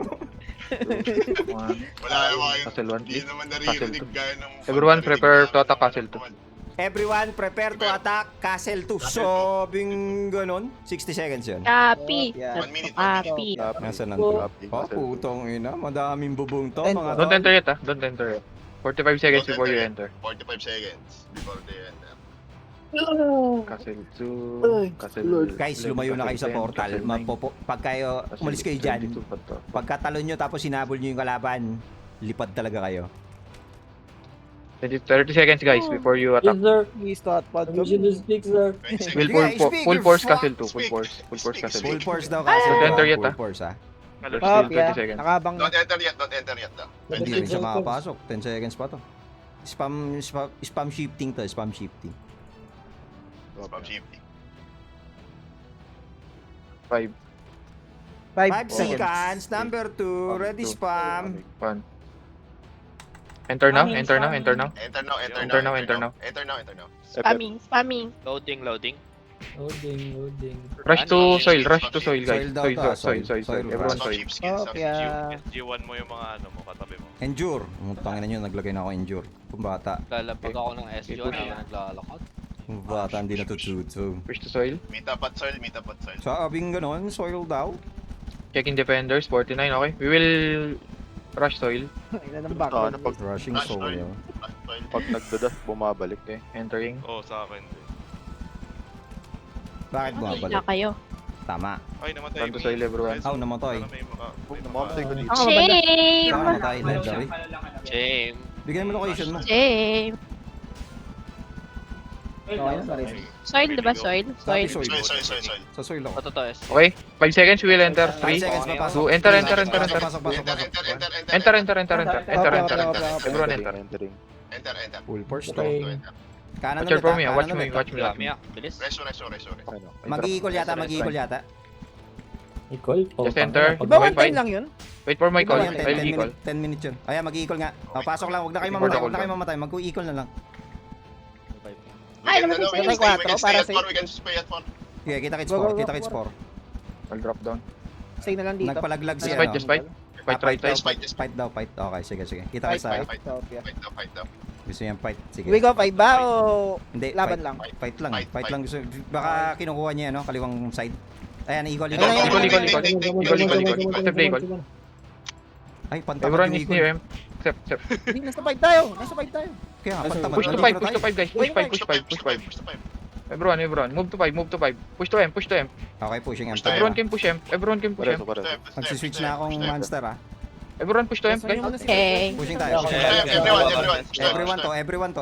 Wala naman kayo. Castle 1 Hindi please. naman Castle naririnig two. gaya ng... Everyone prepare to attack Castle 2. Everyone, prepare to attack Castle 2. Sobing ganon. 60 seconds yun. Copy. Yeah. 1 minute. Copy. Nasaan nandun? Oh, putong ina. Madaming bubong to, mga Don't to. enter yet don't enter yet. 45 seconds before you enter. 45 seconds before they enter. Castle 2, Castle... Guys, lumayo na kayo sa portal. Pag kayo, umalis kayo dyan, pagkatalon nyo tapos sinabol nyo yung kalaban, lipad talaga kayo. 30 seconds guys before you attack. Please start pod. Permission to speak, sir. 20 We'll seconds. full force Castle 2, Speak. full force Castle Full 2. force daw Castle Don't 2. enter yet, Full ah. force ha. There's still 20 Kopya. seconds. Nakabang na. Don't enter yet daw. Hindi rin siya makapasok. 10 seconds pa to. Spam shifting to, spam shifting. Spam shifting. 5, 5 seconds, number 2, ready spam. 1. Enter now. Enter now. Enter now. Spamming. Loading. Loading. Rush to soil, rush to soil, guys. Soil daw to, Soil. soil. Everyone Stock soil. chip skills. Oh, kaya... G1 mo yung mga ano mo, katabi mo. Endure. Tangin na nyo, naglagay na ako endure. Kung bata. Lalapag ako ng SG, Okay. na naglalakad. Kung bata, hindi natututso. Push to soil. Meet up at soil, meet up at soil. Sabing ganon, soil daw. Checking defenders, 49, okay. We will rush soil. Ina ng back. Ano, pag, Rushing Rush, soil. Soil. pag nagdadas, bumabalik. Okay, entering. Oo, sa akin din. Bakit Wala bumabalik? kayo. Tama. Ay, namatay. Run to soil, everyone. Aw, namatay. Namamatay ko dito. Ako ba? Shame! Ikaw namatay, legendary. Shame. Bigyan mo location mo. Shame! Okay na, pare. Soil, diba soil? Soil. Soil. Soil. Sa soil ako. Ito to, SG. Okay, 5 seconds, we will enter. 5 3, seconds, papasok. 2, enter. Pasok. Enter. Everyone enter. Entering. Enter. Full force to. Okay. Kanan Watch your ulit, for ha? me, Kanan watch ulit. me, watch me. Dami ah. Bilis. Reso. Okay, no. Mag-iikol yata. Equal. Just enter. Di ba Okay, one time fine. lang yun? Wait for my call. Yan, 10 I'll equal. 10 minutes yun. Ayan, mag-iikol nga. Oh, pasok lang, huwag na kayo Before mamatay, the huwag na kayo cooldown. mamatay. Mag-iikol na lang. Ay, naman sa'yo. May 4 para sa'yo. We can stay at 4. Okay, kita kits Go, go, 4, go, kita kits go. 4. I'll drop down. Stay na lang dito. Nagpalaglag si Just fight, ano. just fight. Fight right daw, side. Fight daw, fight. Okay, sige. Kita Fight, kits tayo. fight. Okay. Fight daw. Gusto niyang fight. Sige. We go 5 ba o Hindi, laban fight. lang? Fight lang. Fight, Fight fight. lang. Gusto, baka kinukuha niya, no? Kaliwang side. Ayan, equal. Ayun, ayun, Equal. Equal. Ay, pantapat Everyone yung is equal. near him. Except. Hindi, nasa 5 tayo. Kaya nga, pantapat. Push to 5, push to 5, guys. Push 5, push 5, push 5. Push to 5. Everyone. Move to 5. Push to M. Okay, pushing M Push to tayo. Everyone can push M. Pareso. Magsiswitch na akong monster, ah. Everyone push to M, guys. Okay. Pushing tayo.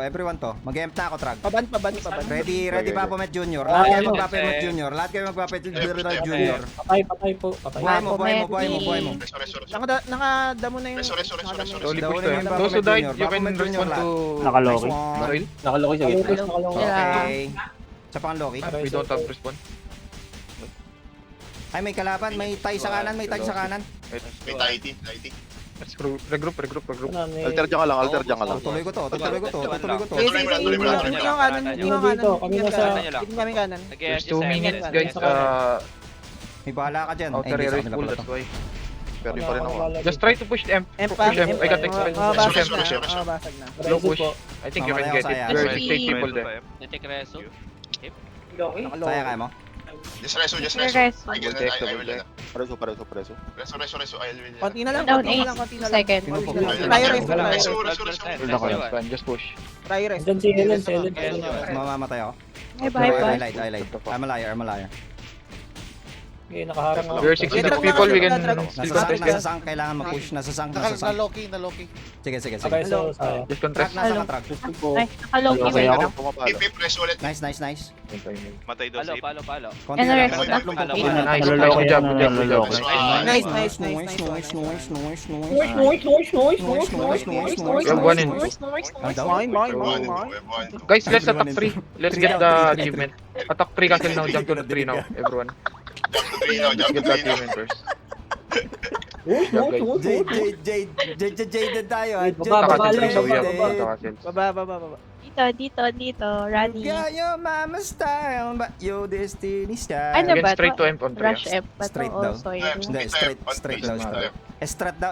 Everyone to. Mag-emp na ako, Trag. Paban. Ready Bapomet Junior. Lahat kayo mag-Bapomet Junior. Junior. Patay po. Buhay mo. Nakadamo na yung... Reso. Slowly Daw push na to yung M. Bapomet Those who died, Junior. you can Bapomet Junior respond to Nakaloki. soil. Nakaloki sa gitna. Okay. Sa pang Loki. We don't have respawn. Ay, may kalaban. May tay sa kanan. May Tahiti. Let's regroup. Alter dyan ka lang. Tutuloy ko to. Sige, hindi ko kanan. Kami nasa... Hindi kami kanan. There's 2 minutes, guys. May bahala ka dyan. Ay, Outer hindi sa area is kanila full, pala that's to. why. Pero pa rin ako. Just try to push M. Push M. I got expel. Basag na. Reso. Basag na. Low push. I think you can get it. There are 8 people there. Nitik reso. Saya kaya mo? Just reso. Reso. I will do that. Pareso. Reso. I will. Konti na lang. Down Konti 8 na lang. seconds. Tayo rest. Reso. Just push. Tayo rest. Diyan si Helen. Mamamatay ako. Bye. I lied. I'm a liar. Okay, nakaharang ako. There are 6 people, we can still contest them. Nasa sank, kailangan mag-push. Nasa sank. Naloki. Sige. Okay, so sayang. Just Track, contest. nasa ka, track. Ay, nakaloki Okay, mo. ako. If reso ulit. Nice. Matay daw safe. Palo. Konti Ano lang. rest na? Tatlong Palo. pupunan. Nice. Naloloko Good job. naloloko. Nice. We have 1 in. Mine. Guys, let's attack 3. Let's get the achievement. Attack 3 castle now. Jump to the 3 now, everyone. Let's get the achievement first. Jaded tayo, ha? Baba, Attack castle 3, so we have baba. attack castles. Baba. Dito. Rani. Got your mama style, but your destiny style. Ano We can ba straight to? to M on 3. Rush F ba to? Straight O daw. soil? Hindi, straight daw. Estrat daw.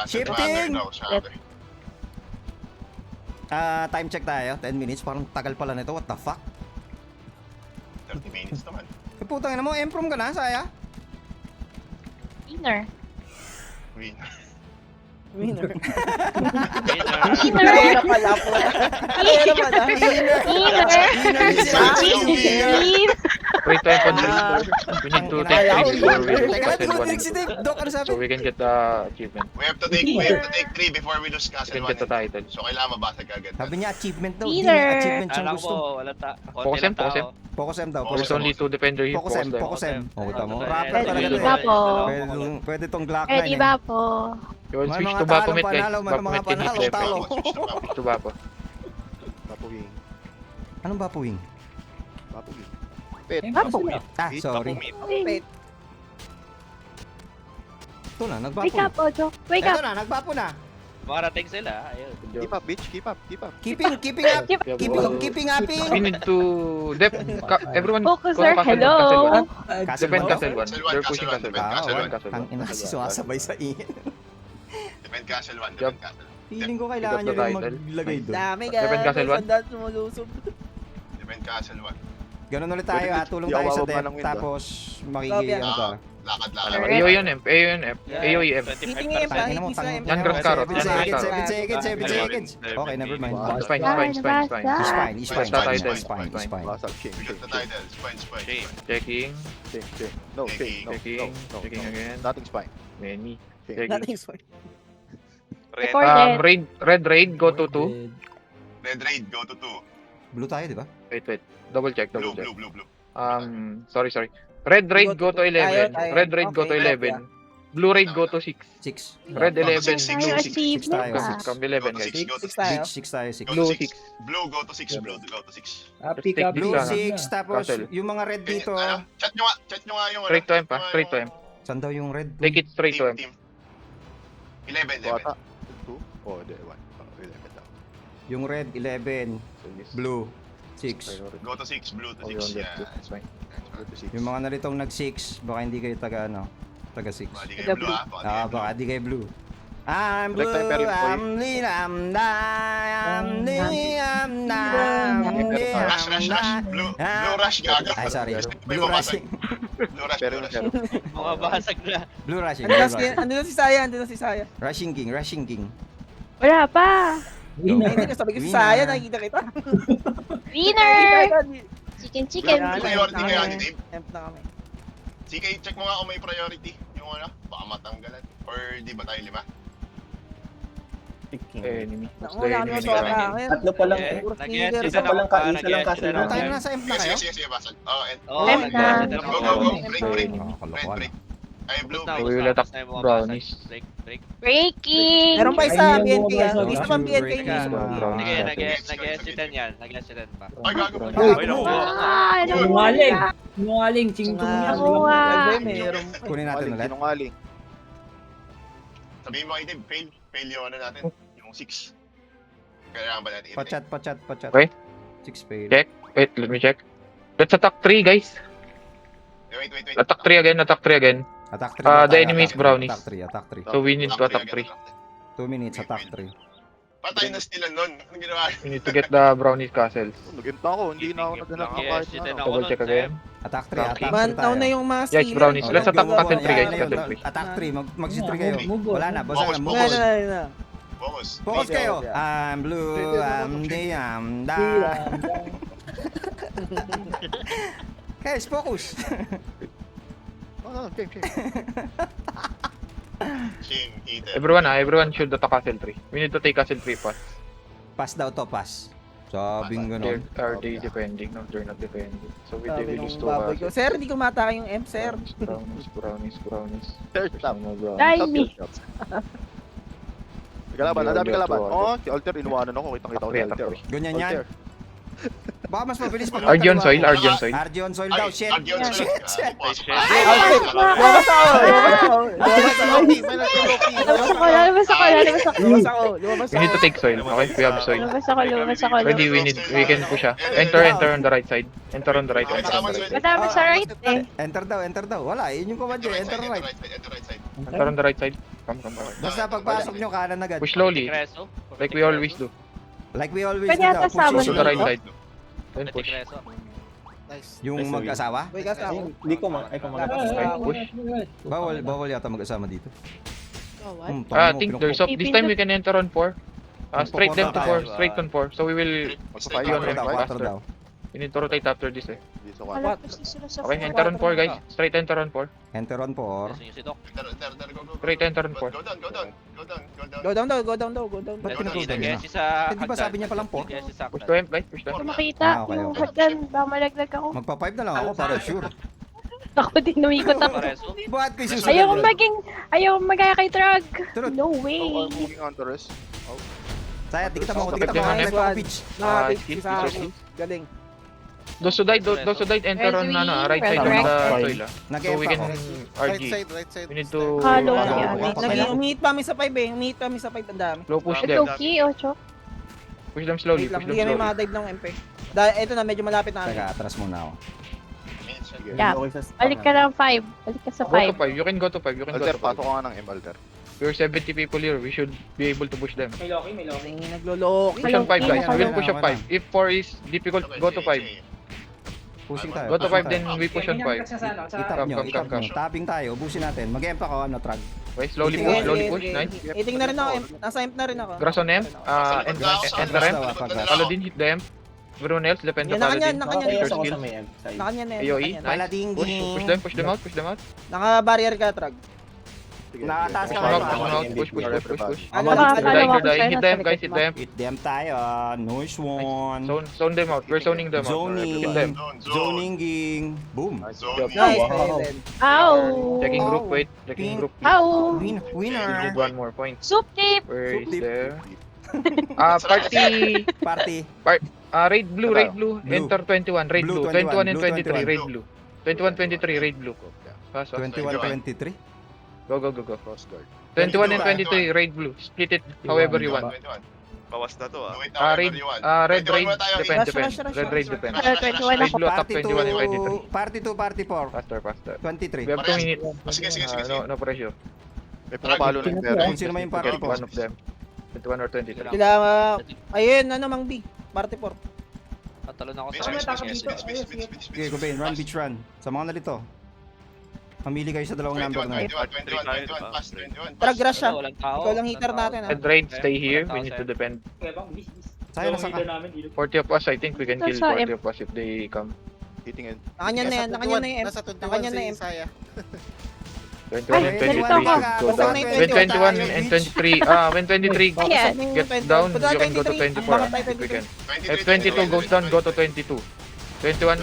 Shifting! Time check tayo. 10 minutes. Parang tagal pala nito. What the fuck? 30 minutes naman. Putang ina mo, M-prom ka na, saya? Inner. Winner. Inner. Pala po. Wait, time on 3. We need to take 3 before we lose Teka, castle 1. si Dave. Doc, ano sabi? So we can get the achievement. We have to take 3 before we lose We castle can get the 1. title. So kailangan mabasag agad. Sabi niya, achievement daw. Hindi Either. niya achievement siyang Alam gusto. ko, wala ta. Focus M, focus M. Focus M daw. There's only 2 defender here. Focus M. them. Focus M. O, kita mo. Okay. Rapper talaga Ready to. ba po? Pwede tong Glock 9 Ready ba po? You will May switch mga to Baphomet, guys. panalo, may mga Baphomet can hit panalo, left. talo. Switch to Bapo. Papuwing. Anong bapuwing? Pet. Ah, sorry. Wait. Ito na, Wake nagbapo na. up, Ojo. Wake Ito up. na, nagbapo na. Makarating sila. Ayun. Keep up, bitch. Keep up. Keeping up. Keeping upping. We need to... Everyone Focus, go sir. to Hello. Defend Castle 1. Castle one, They're pushing Castle Castle one, 1. Castle one. Ang ina kasi sumasabay sa ingin. Defend Castle 1, Yup. defend Castle. Feeling ko kailangan nyo rin maglagay doon. Dami Defend ka. Castle May one. sandal sumulusog. Defend Castle 1. Ganun ulit tayo ha. Tulong Di tayo ako sa bababa depth. ng window. Tapos makikita ano ka. Lakad. AO yun, AO yun, AO EM. Hiting EM pa, Tangina mo, hiting sa EM. Yan, grass carrot. 7 seconds. Okay, never mind. It's fine, it's fine, it's fine, it's fine. He's fine, he's fine. Basta tayo He's din. fine, he's fine. Basag, chain. We got the titles. Spine. Checking, Chain. No, chain. No. checking again. Nothing's fine. Many. Chain. Checking. Nothing's fine. Reported. Red raid, go to 2. Red Raid, go to 2. Blue tayo, di ba? Wait. Double check. Blue. Sorry. Red raid, go to 11. Tayo. Red raid, go to Okay. 11. Blue raid, go to 6. 6. Red 11, Six, blue 6. achievement tayo. ah. Come 11, guys. Six tayo. 6 tayo, 6. Go Blue to 6. 6. Blue, go to 6. Blue, go to 6. Pick up. Blue Sana. 6, tapos Castle. yung mga red dito. Chat nyo nga yung Straight to M pa, straight to M. Saan daw yung red? Take it straight to M. Team. 11. Bata. 2? Oh, hindi. 1. 11 daw. Yung red 11, blue 6. Go to 6. Blue to Oh, 6. yun, Yeah. that's fine. Go to 6. Yung mga naritong nag-6, baka hindi kayo taga 6. Baka di kayo blue ah. Ah, baka di kayo blue. I'm blue, Select time, Perry, boy. I'm lean, I'm down, Rush. Blue rush, gaga. Ay, sorry. May Blue babasag. rushing. Blue rush. Pero, Mga basag na. Blue rushing. Ando na si Saya. Rushing king. Wala pa. Hindi ko sabi ko si Saya, nakikita kita. Winner! Chicken. Priority kaya ni Dave. Temp na kami. CK, check mo nga kung may priority. Yung baka matanggalan. Or di ba tayo 5? Enemy. Wala kami Enemy sa ka. akin. Tatlo pa lang. Nag-yes Isa pa lang isa lang kasi. Ano tayo nasa M na kayo? Sige, basag. Oh, and Oo, M na. Go. Break. Oh, kalokohan. Break. Ay, blue, We break. will attack brownies. Break. Breaking! Meron pa isa, Ay, BNK yung ah. mga Gusto pang BNK break niya. ka. Sige, Brownies. nag-yes yan. Nag-yes yan pa. Ay, gago. Ay, no. Ah, ano Sinungaling. ba? Sinungaling. Chingchong yan. Ako nga. Meron. Kunin natin ulit. Sinungaling. Sabihin mo kay Dave, fail yung natin. Yung 6. Kailangan ba natin i-break? Pachat. Okay. 6 fail. Check. Wait, let me check. Let's attack 3, guys. Wait. Attack 3 again. Attack 3. The enemy is brownies. Attack 3. So we need to attack 3. 2 minutes, attack 3. Patay na stealan nun. Anong ginawa? We need to get the brownies castles. Nagint na ako. Hindi na ako naghanap ng kahit Nag-yes din ano. ako Double nun, check Sam. again. Attack 3 Bantaw tayo. na yung mga Yes, brownies. Let's attack Go, Castle 3, guys. yan, Castle yan. 3. Attack 3, mag-sit 3 kayo. Move on. Wala na, basta na. Focus. Na. Focus. Focus kayo. I'm blue, I'm the, I'm down. Guys, focus. No, game. Ching, heater. Everyone should attack Castle 3. We need to take Castle 3 first. Pass daw to, pass. Sabing gano'n. Are they defending? No, they're not defending. So we Sabi will lose nung to baboy ko. Sir, hindi ko matake yung M, sir. Brownies. Third stop. Dami. Kalaban, ang dami kalaban. Oh, si Alter, inuwanan ako. Kitang-kita ko si Alter. Ganyan yan. Alter. Baka mas mabilis pag Argion Soil. Argion Soil daw, shit. Argion Soil. Shit. Lumabas ako. We need to take soil. Okay, we have soil. Lumabas ako. Ready, we can push ah. Enter on the right side. Enter on the right. Madami sa right eh. Enter daw. Wala, yun yung command nyo. Enter right. Enter on the right side. Come. Basta pagpasok nyo, kanan agad. Push slowly, Tikreso. like we always do. Like we always Pwede do ata daw. sabon Push to the right side. Then push. Tikreso. Yung mag-asawa? Wait, kasi ako. Hindi ko Push. Bawal yata mag-asama dito. Oh, what? I think there's up. This time we can enter on 4. Straight left to 4. Straight on 4. So we will Magpapay Yun, yun. yun. 4 faster. daw. we need to rotate after this eh. Dito sa Wala pa sila sa Okay, enter on 4 guys. Straight enter on 4. Enter on 4. Yes, yung si Doc. Straight enter on 4. Go down. Go down daw. Ba't pinag-go down Nag-yes na? sa Eh, di ba sabi niya palang 4? Nag-yes sa Push to him guys. Push to him. Hindi makita Okay, yung okay. hagdan. Baka malaglag ako. Magpa-5 na lang ako para sure. Ako din, umikot ako. Pareso. Bakit kayo susunod? Ayaw magaya kay drug. Turun. No So, way. moving on to rest. Saya, di kita mo Okay, pitch. Nakakit skill, sa skill. galing. Those who died, enter on right side of the soil. So we can RG. We need to Halo Ano, yan. Umihit pa kami sa 5 eh. Umihit pa kami sa 5. Ang dami. slow push Ito, them. key, Ochok. Push them slowly. Wait lang. Push them Hindi kami slowly. makadive ng MP. Dahil ito na, medyo malapit na kami. Teka, atras muna ako. Yeah. Balik ka ng 5. Balik ka sa Go to 5. 5. You can go to 5. You can go Alter, to 5. pato ka nga ng M, Alter. We're 70 people here. We should be able to push them. Ay, nagloloki. Push on 5 guys. We will Wala, push on wala. 5. If 4 is difficult, go to 5. Pushing tayo. Go to pushing 5 then tayo. we push on 5. Itap Come, nyo, come, itap come, nyo. Tapping tayo, ubusin natin. Mag-empa ko, ano, trag. Okay, slowly Sige, push, sige, slowly push. Nice. Iting na rin ako. Nasa imp na rin ako. Grass on M. Enter M. Paladin, hit the M. Everyone else, defend the Yan, nakanyan, Paladin. nakanyan. Your Ayos ako skill. sa may end side. Nakanyan na yan. AOE, nakanyan. nice. Paladin, Push them out, push them out. Naka-barrier ka, Trag. Nakataas Push ka them kayo. out, push them out. Push, push, push, push, push. Ano, Wala, You're dying, Dalawa you're dying. ko Hit sa'yo, them nasa guys, hit likod them. Hit them tayo. Noise one. Zone them out. We're zoning them out. Zoning. Hit them. Zoning ging. Boom. Job. Nice, Wow. Eden. Ow! Checking group, wait. Checking group. Ow! We Winner. need one more point. Soup tip! Where is Soup dip. there? Party. Party. Raid blue, raid blue. Blue. Enter 21, raid Blue, blue. 21, 21 and blue, 23, 21. raid blue. 21, 23, raid blue. Fast, fast. 21-23. Go, go, go, go. Cross guard. 21 and 23, raid blue. Split it however you want. Bawas na to ah. Red, red raid, depend, Rush, depend. rush, rush, Red raid, rush, depend. Kaya 21 Raid ako. blue attack Party 21 and 23. Party 2, party 4. Faster, faster. 23. We have 2 minutes. Sige, sige, sige. No pressure. May pumapalo na yung Kung Terra. sino man yung party Get 4. one of them. 21 or 23. Sila, ayun, ano, Mang B. Party 4. Patalon ako Bilis, sa bilis, bilis, bilis, bilis, bilis, bilis, Okay, bilis. Cobain, run beach run. Sa mga nalito. Mamili kayo sa dalawang number na. 21, pass, 21, Trag pass. rush siya. Walang tao. Ikaw lang hitter natin, ha. Red raid, stay here. We need to defend. Sa'yo nasa ka. 40 of us, I think we can kill 40 of us if they come. Hitting it. Nakanyan na yan, nakanyan na yung imp. Nakanyan na yung imp. 21 and 23 nalito ako. should go down. When 21 and 23, when 23 Ayan. gets down, you can go to 24 if we can. If 22 goes down, go to 22. 21,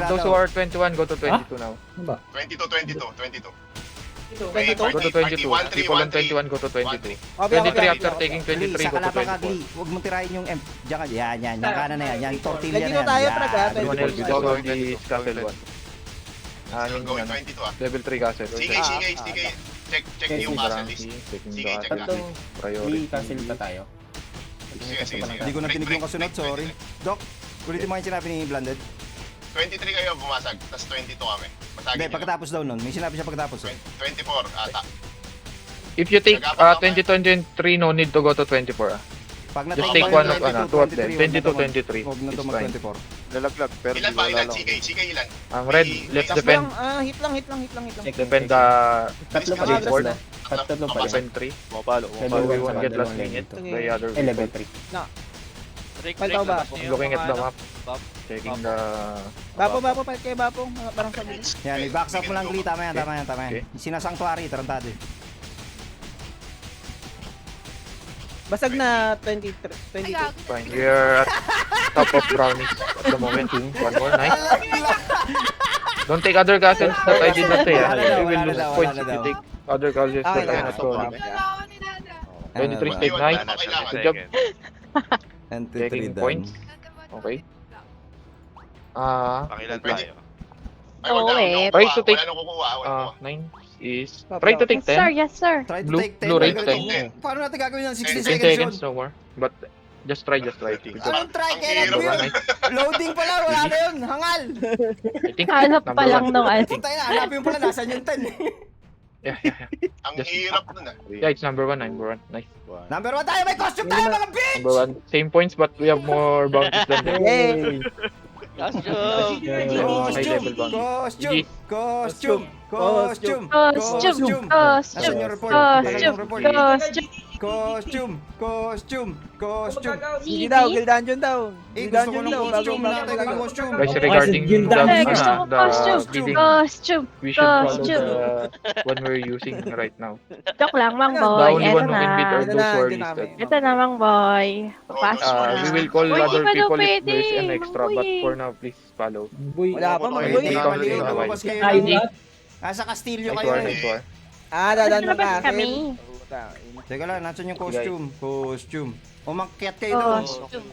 those who are 21, go to 22 now. 22, 22, 22. Go to 22. People on 21, go to 22. 23 after taking Glee, 23, sa go to kalaban ka, 24. Glee. Huwag mong tirahin yung M. Diyan ka, yan, yan. Yung kanan na yan. Yan, tortilla na Nandito yan. tayo, Yan. Trag, ha. Everyone else is Go, go, on this castle 1. Going 22 ah. Level 3 castle. Sige, sige, sige. Check yung castle list. Taking Sige, the check castle. natin. Priority. May cancel pa tayo. Sige, sige, sige. Hindi ko na Break, tinig yung break, kasunod, break, break, sorry. break. Doc, ulitin mo yung sinabi ni Blended. 23 kayo bumasag, tapos 22 kami. Masagin Hindi, nyo. pagkatapos daw nun. May sinabi siya pagkatapos. 24 ata. If you take 20, 23, no need to go to 24. Pag Just natapos take yung one of 22, two of them. 23, 22, 23. Huwag na to It's mag fine. 24. Lalaglag, pero Ilan di ba? wala Ilan? lang. Sige, sige, ilan? Red, let's Hit defend. lang, hit lang, hit lang, hit lang, hit lang. Defend the Tatlo pa Level dito four. na. Tatlo pa dito. defend 3. Pumapalo, Level pumapalo. We 1 won't sa get last dalawang minute. level The other two. Level 3. Rick, Paltaw ba? labas niyo I'm looking yung at the mga map. Bob. Checking the... Bapo, palit kayo, Bapo. Parang sabi. Yan, i-box up mo lang, Glee. Tama yan, tama yan, tama Okay. yan. Sinasangtuary, tarantado eh. Basag na 23, 22. Fine. We are at top of brownies at the moment. One more. Nice. Don't take other castles that I did not say. Wala na daw, You will wala lose na daw, points wala if na you daw. take other castles Okay that I lang. not told you. Ano 23 ba? stay nice. Good job. And Taking 3 done. points. Okay. Pakilan tayo. Ay, Oh, wala, wait. wala Try to kukuha. take- Wala nang kukuha. Wala nang kukuha. 9 is... Try to take Yes, sir. 10. Yes, sir. Try to Blue- take 10. blue rate Try to 10. take 10. Paano natin gagawin yan? 60 10 seconds seconds, yun. no more. But just try. Good job. Anong try? Ang Kailan hirap mo yun? Nice. Loading pa lang, wala na yun. Hangal. I think Hanap pa number lang one. nung ano. Puntay na, hanapin mo pala, nasan yung 10? Yeah. Ang Just- hirap nun ah. Yeah, it's number 1. Nice. Number 1 tayo, may costume tayo mga bitch! Number 1. Same points but we have more bounties than them. Yay! Costume! High level Costume! bounty. Costume! Costume! Costume! Asan Costume! yung report? Costume! Asan yung report? Costume! Costume! Costume! Costume! Hindi daw, Guild Dungeon daw. Eh, Guild gusto ko Dungeon ng daw. costume. Bago- Natin bago- ng costume. Guys, regarding Yun the, daw. Gusto ko the costume! bleeding, Costume! we should follow Costume. the one we're using right now. Joke lang, Mang The Boy. only Eto one who can beat are na. those who are Hindi namin. listed. Ito na, Mang Boy. Papasok na. We will call Uy, other di ba daw people if pwede? there's an extra, but Uy. for now, please follow. Boy. Wala pa, Wala mga Ay, boy. hindi Ikaw naman na yun. rin, Lumabas kayo. Tayo Hindi. ba? Nasa Castillo Nice kayo war, eh. nice war. Dadan mo Lumabas ka. kami. Teka lang, nasan yung costume? Costume. Umakyat kayo doon. Costume.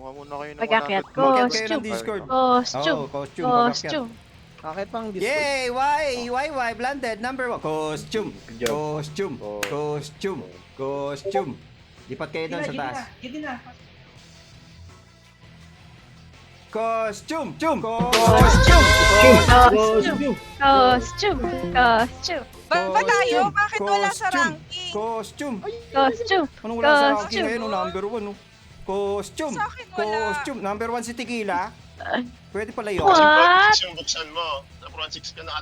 Kumuha muna kayo ng Pag-akyat 100. ko, Mag-akyat kayo ng costume. Discord. Costume. Oo, costume. mag-akyat. Costume. Bakit pang Discord? Yay! Why? Blended number 1. Costume. Good job. Costume. Costume. Costume. Lipat kayo doon sa taas. Costume. Costume. Costume. Costume. Costume. Ba tayo? Bakit wala sa ranking? Costume. Costume. Anong wala sa ranking Costume. ngayon? Number 1. Costume. Sa akin wala. Costume. Number 1 si Tequila. Pwede pala yun. What? Buksan mo. Number 1-6 ka na.